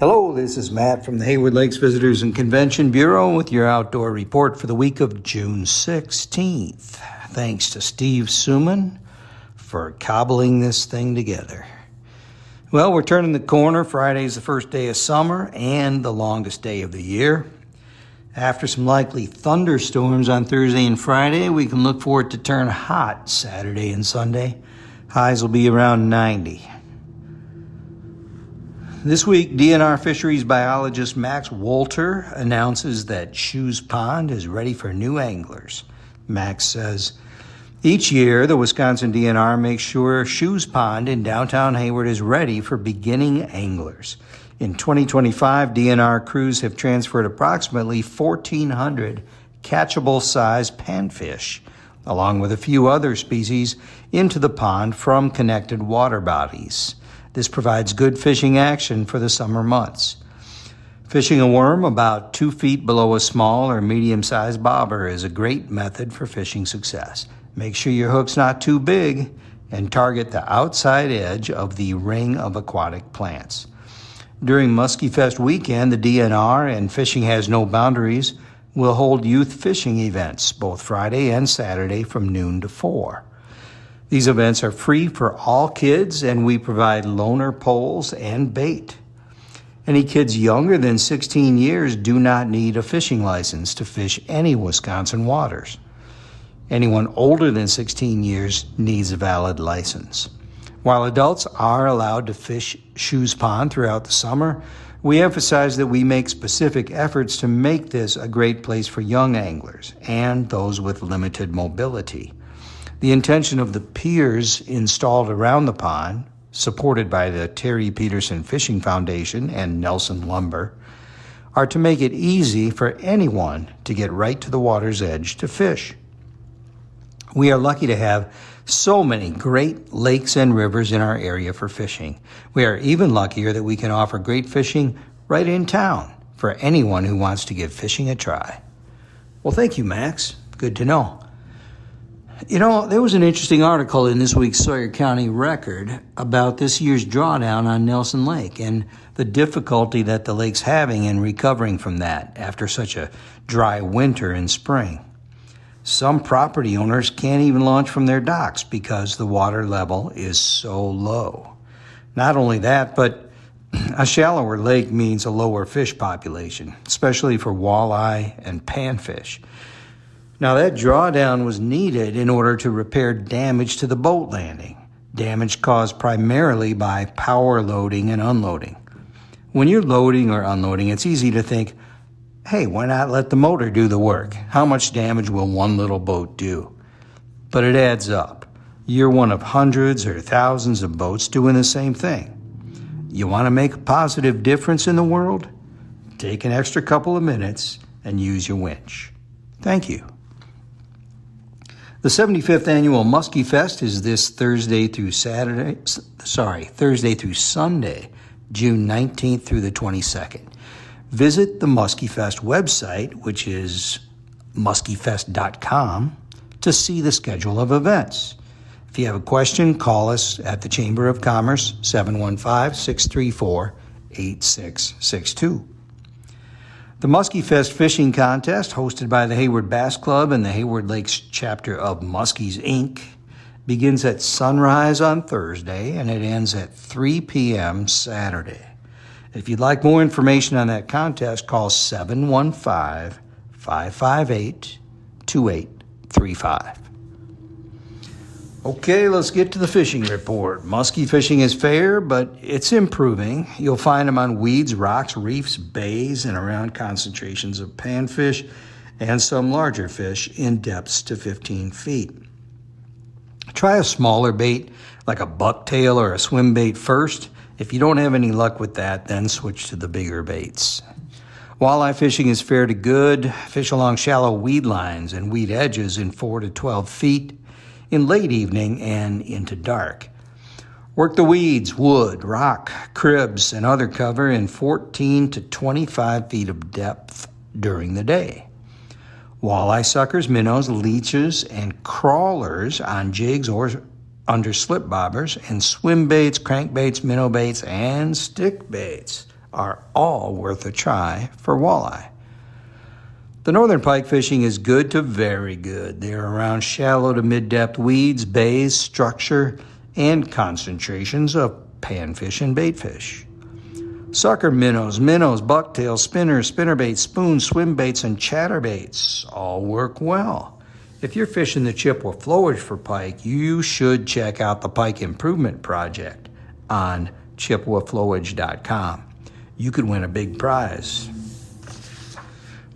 Hello, this is Matt from the Hayward Lakes Visitors and Convention Bureau with your outdoor report for the week of June 16th. Thanks to Steve Suman for cobbling this thing together. Well, we're turning the corner. Friday's the first day of summer and the longest day of the year. After some likely thunderstorms on Thursday and Friday, we can look for it to turn hot Saturday and Sunday. Highs will be around 90. This week, DNR Fisheries biologist Max Wolter announces that Shoes Pond is ready for new anglers. Max says, each year, the Wisconsin DNR makes sure Shoes Pond in downtown Hayward is ready for beginning anglers. In 2025, DNR crews have transferred approximately 1,400 catchable-sized panfish, along with a few other species, into the pond from connected water bodies. This provides good fishing action for the summer months. Fishing a worm about 2 feet below a small or medium-sized bobber is a great method for fishing success. Make sure your hook's not too big and target the outside edge of the ring of aquatic plants. During Muskie Fest weekend, the DNR and Fishing Has No Boundaries will hold youth fishing events both Friday and Saturday from noon to 4. These events are free for all kids, and we provide loaner poles and bait. Any kids younger than 16 years do not need a fishing license to fish any Wisconsin waters. Anyone older than 16 years needs a valid license. While adults are allowed to fish Shoes Pond throughout the summer, we emphasize that we make specific efforts to make this a great place for young anglers and those with limited mobility. The intention of the piers installed around the pond, supported by the Terry Peterson Fishing Foundation and Nelson Lumber, are to make it easy for anyone to get right to the water's edge to fish. We are lucky to have so many great lakes and rivers in our area for fishing. We are even luckier that we can offer great fishing right in town for anyone who wants to give fishing a try. Well, thank you, Max. Good to know. You know, there was an interesting article in this week's Sawyer County Record about this year's drawdown on Nelson Lake and the difficulty that the lake's having in recovering from that after such a dry winter and spring. Some property owners can't even launch from their docks because the water level is so low. Not only that, but a shallower lake means a lower fish population, especially for walleye and panfish. Now, that drawdown was needed in order to repair damage to the boat landing, damage caused primarily by power loading and unloading. When you're loading or unloading, it's easy to think, hey, why not let the motor do the work? How much damage will one little boat do? But it adds up. You're one of hundreds or thousands of boats doing the same thing. You want to make a positive difference in the world? Take an extra couple of minutes and use your winch. Thank you. The 75th annual Muskie Fest is this Thursday through Sunday, June 19th through the 22nd. Visit the Muskie Fest website, which is muskiefest.com, to see the schedule of events. If you have a question, call us at the Chamber of Commerce, 715-634-8662. The Muskie Fest Fishing Contest, hosted by the Hayward Bass Club and the Hayward Lakes chapter of Muskies, Inc., begins at sunrise on Thursday and it ends at 3 p.m. Saturday. If you'd like more information on that contest, call 715-558-2835. Okay, let's get to the fishing report. Muskie fishing is fair, but it's improving. You'll find them on weeds, rocks, reefs, bays, and around concentrations of panfish and some larger fish in depths to 15 feet. Try a smaller bait like a bucktail or a swim bait first. If you don't have any luck with that, then switch to the bigger baits. Walleye fishing is fair to good. Fish along shallow weed lines and weed edges in 4 to 12 feet in late evening and into dark. Work the weeds, wood, rock, cribs, and other cover in 14 to 25 feet of depth during the day. Walleye suckers, minnows, leeches, and crawlers on jigs or under slip bobbers, and swim baits, crankbaits, minnow baits, and stick baits are all worth a try for walleye. The northern pike fishing is good to very good. They are around shallow to mid-depth weeds, bays, structure, and concentrations of panfish and baitfish. Sucker minnows, bucktails, spinners, spinnerbaits, spoons, swim baits, and chatterbaits all work well. If you're fishing the Chippewa flowage for pike, you should check out the Pike Improvement Project on ChippewaFlowage.com. You could win a big prize.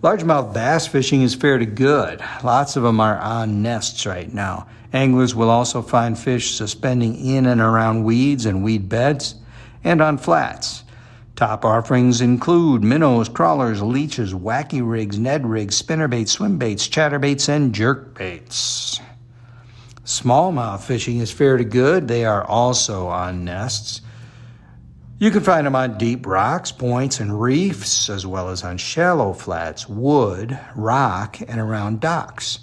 Largemouth bass fishing is fair to good. Lots of them are on nests right now. Anglers will also find fish suspending in and around weeds and weed beds and on flats. Top offerings include minnows, crawlers, leeches, wacky rigs, Ned rigs, spinnerbaits, swim baits, chatterbaits, and jerkbaits. Smallmouth fishing is fair to good. They are also on nests. You can find them on deep rocks, points, and reefs, as well as on shallow flats, wood, rock, and around docks.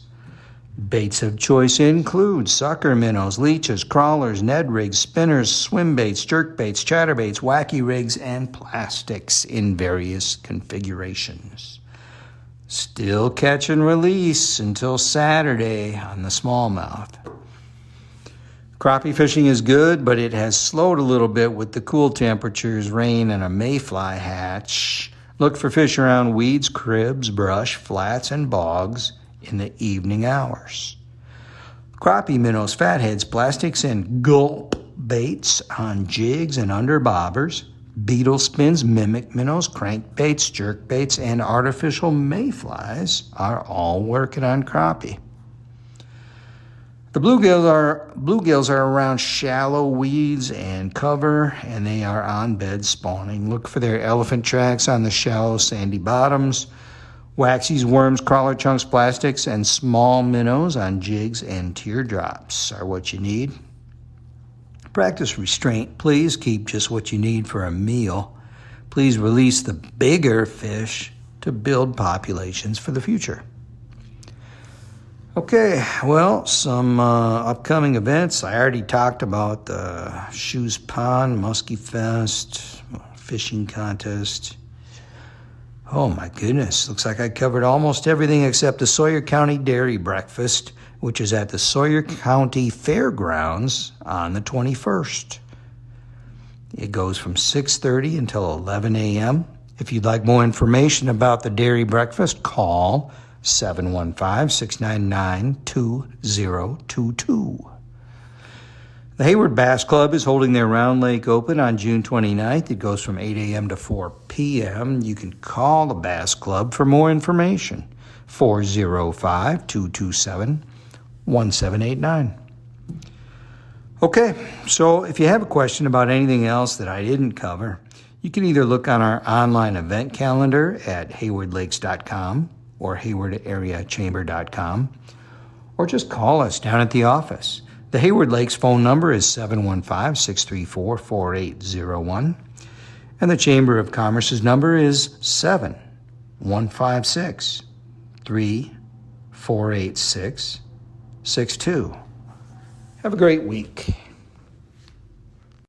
Baits of choice include sucker minnows, leeches, crawlers, Ned rigs, spinners, swim baits, jerkbaits, chatterbaits, wacky rigs, and plastics in various configurations. Still catch and release until Saturday on the smallmouth. Crappie fishing is good, but it has slowed a little bit with the cool temperatures, rain, and a mayfly hatch. Look for fish around weeds, cribs, brush, flats, and bogs in the evening hours. Crappie minnows, fatheads, plastics, and gulp baits on jigs and under bobbers. Beetle spins, mimic minnows, crankbaits, jerkbaits, and artificial mayflies are all working on crappie. The bluegills are around shallow weeds and cover, and they are on beds spawning. Look for their elephant tracks on the shallow sandy bottoms. Waxies, worms, crawler chunks, plastics, and small minnows on jigs and teardrops are what you need. Practice restraint. Please keep just what you need for a meal. Please release the bigger fish to build populations for the future. Okay, well, some upcoming events. I already talked about the Shoes Pond, Muskie Fest, fishing contest. Oh my goodness, looks like I covered almost everything except the Sawyer County Dairy Breakfast, which is at the Sawyer County Fairgrounds on the 21st. It goes from 6:30 until 11 a.m. If you'd like more information about the Dairy Breakfast, call 715-699-2022. The Hayward Bass Club is holding their Round Lake Open on June 29th. It goes from 8 a.m. to 4 p.m. You can call the Bass Club for more information, 405-227-1789. Okay, so if you have a question about anything else that I didn't cover, you can either look on our online event calendar at haywardlakes.com or haywardareachamber.com, or just call us down at the office. The Hayward Lakes phone number is 715-634-4801, and the Chamber of Commerce's number is 7-156-3486-62. Have a great week.